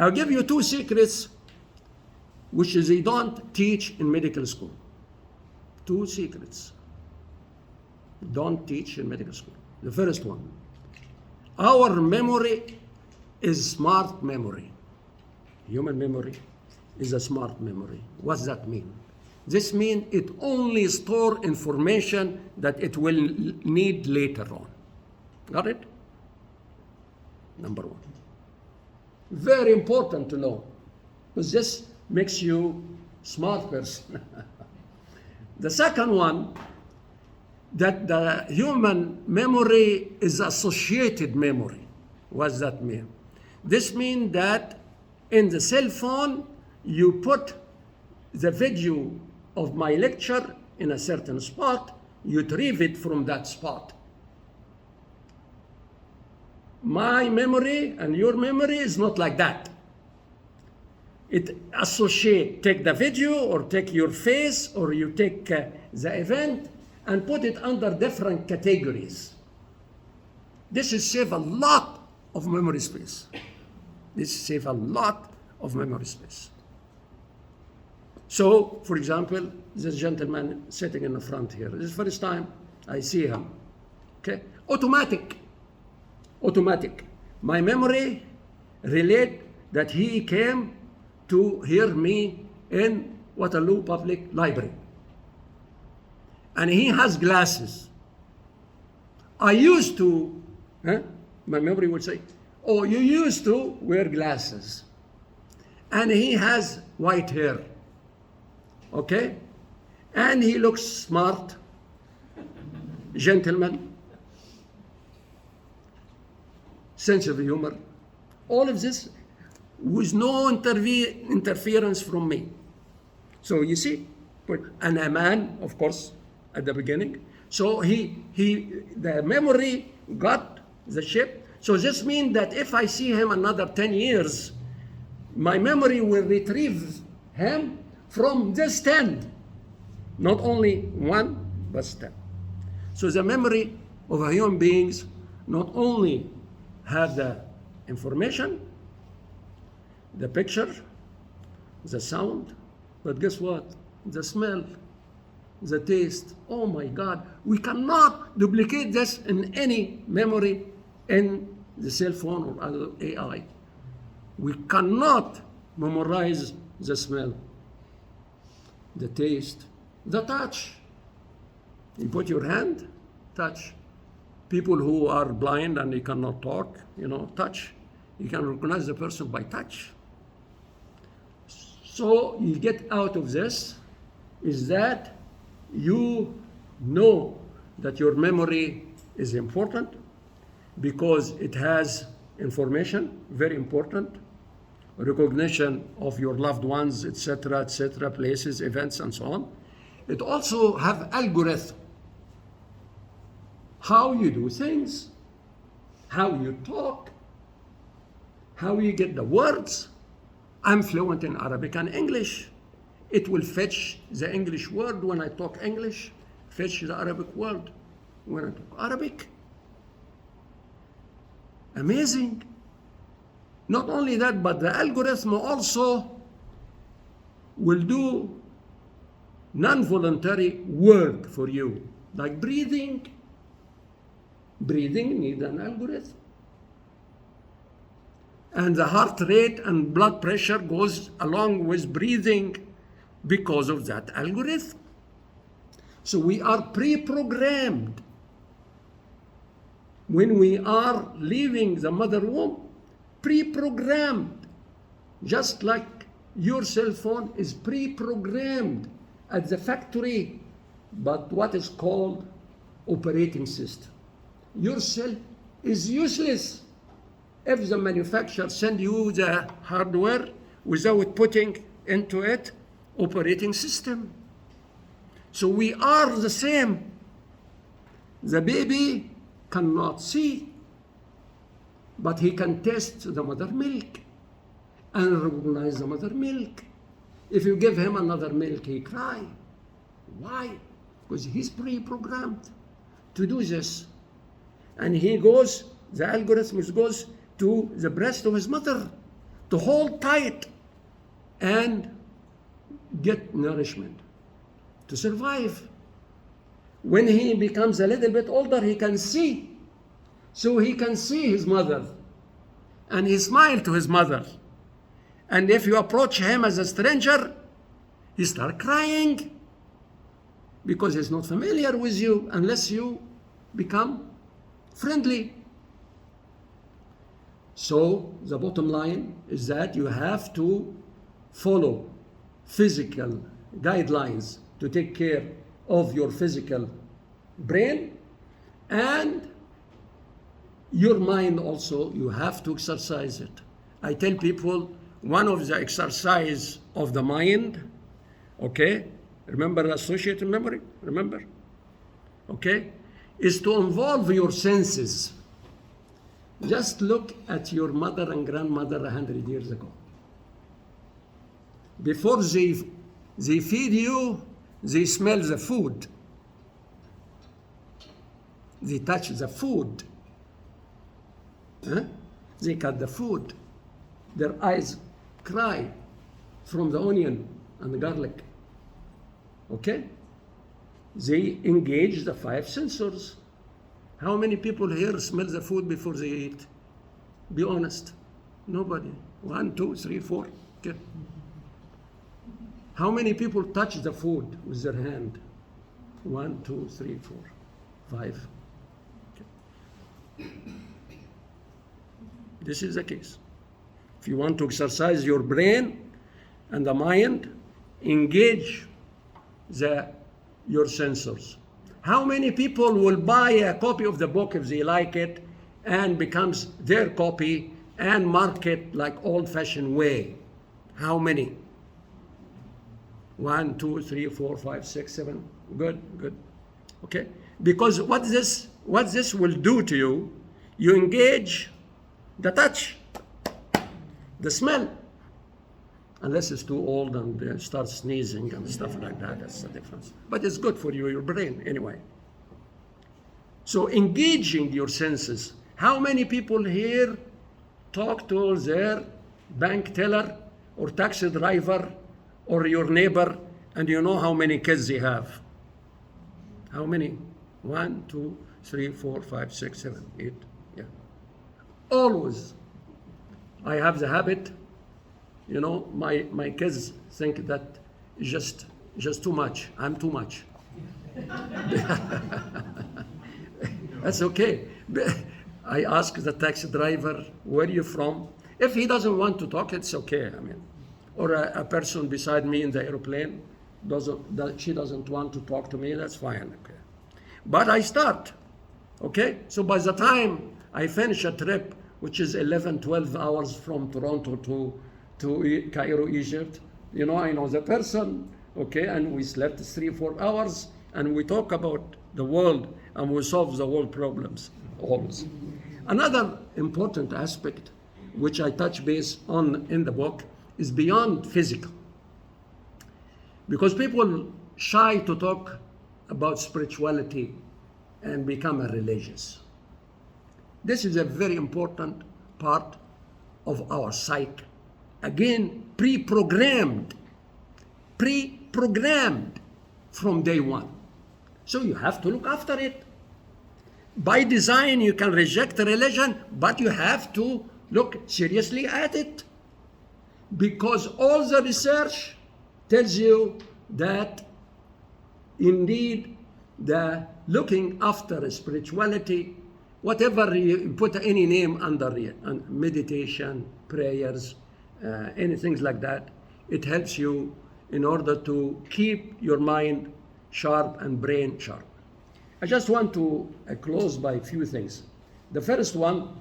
I'll give you two secrets which they don't teach in medical school. Two secrets don't teach in medical school. The first one, our memory is smart memory. Human memory is a smart memory. What's that mean? This means it only store information that it will need later on. Got it? Number one. Very important to know, because this makes you smart person. The second one, that the human memory is associated memory. What does that mean? This means that in the cell phone, you put the video of my lecture in a certain spot, you retrieve it from that spot. My memory and your memory is not like that. It associate, take the video or take your face or you take the event and put it under different categories. This is save a lot of memory space. This save a lot of memory space. So, for example, this gentleman sitting in the front here, this is the first time I see him. Okay, automatic. My memory relate that he came to hear me in Waterloo Public Library. And he has glasses. I used to, my memory would say, oh, you used to wear glasses. And he has white hair. Okay? And he looks smart, gentleman, sense of humor. All of this with no interference from me. So you see, and a man, of course, at the beginning. So the memory got the shape. So this means that if I see him another 10 years, my memory will retrieve him from this 10. Not only one, but 10. So the memory of a human beings not only have the information, the picture, the sound, but guess what? The smell, the taste. Oh my God, we cannot duplicate this in any memory in the cell phone or other AI. We cannot memorize the smell, the taste, the touch. You put your hand, touch. People who are blind and they cannot talk, touch. You can recognize the person by touch. So you get out of this is that you know that your memory is important because it has information, very important, recognition of your loved ones, etc., places, events, and so on. It also have algorithm, how you do things, how you talk, how you get the words. I'm fluent in Arabic and English. It will fetch the English word when I talk English, fetch the Arabic word when I talk Arabic. Amazing. Not only that, but the algorithm also will do non-voluntary work for you, like breathing. Breathing needs an algorithm. And the heart rate and blood pressure goes along with breathing because of that algorithm. So we are pre-programmed. When we are leaving the mother womb, pre-programmed. Just like your cell phone is pre-programmed at the factory, but what is called operating system. Your cell is useless if the manufacturer send you the hardware without putting into it operating system. So we are the same. The baby cannot see, but he can taste the mother milk and recognize the mother milk. If you give him another milk, he cry. Why? Because he's pre-programmed to do this. And he goes, the algorithm goes to the breast of his mother to hold tight and get nourishment, to survive. When he becomes a little bit older, he can see. So he can see his mother, and he smiles to his mother. And if you approach him as a stranger, he starts crying because he's not familiar with you unless you become friendly. So the bottom line is that you have to follow physical guidelines to take care of your physical brain, and your mind also, you have to exercise it. I tell people one of the exercise of the mind, okay, remember associative memory, remember, okay, is to involve your senses. Just look at your mother and grandmother 100 years ago. Before they feed you, they smell the food. They touch the food. Huh? They cut the food. Their eyes cry from the onion and the garlic. Okay? They engage the 5 sensors. How many people here smell the food before they eat? Be honest. Nobody. 1, 2, 3, 4. Okay. How many people touch the food with their hand? 1, 2, 3, 4, 5. Okay. This is the case. If you want to exercise your brain and the mind, engage your sensors. How many people will buy a copy of the book if they like it and becomes their copy and mark it like old-fashioned way? How many? 1, 2, 3, 4, 5, 6, 7. Good, good. Okay? Because what this will do to you, you engage the touch, the smell. Unless it's too old and starts sneezing and stuff like that, that's the difference. But it's good for your brain anyway. So engaging your senses. How many people here talk to their bank teller or taxi driver or your neighbor, and you know how many kids they have? How many? 1, 2, 3, 4, 5, 6, 7, 8. Yeah. Always. I have the habit. You know, my kids think that just too much. I'm too much. That's okay. I ask the taxi driver, where are you from? If he doesn't want to talk, it's okay. I mean, or a person beside me in the airplane, she doesn't want to talk to me, that's fine. Okay. But I start. Okay? So by the time I finish a trip, which is 11, 12 hours from Toronto to Cairo, Egypt, you know, I know the person, okay, and we slept 3, 4 hours, and we talk about the world, and we solve the world problems, always. Another important aspect, which I touch base on in the book, is beyond physical. Because people shy to talk about spirituality and become a religious. This is a very important part of our psyche. Again, pre-programmed from day one. So you have to look after it. By design, you can reject religion, but you have to look seriously at it. Because all the research tells you that indeed the looking after spirituality, whatever you put any name under it, and meditation, prayers, anything like that, it helps you in order to keep your mind sharp and brain sharp. I just want to close by a few things. The first one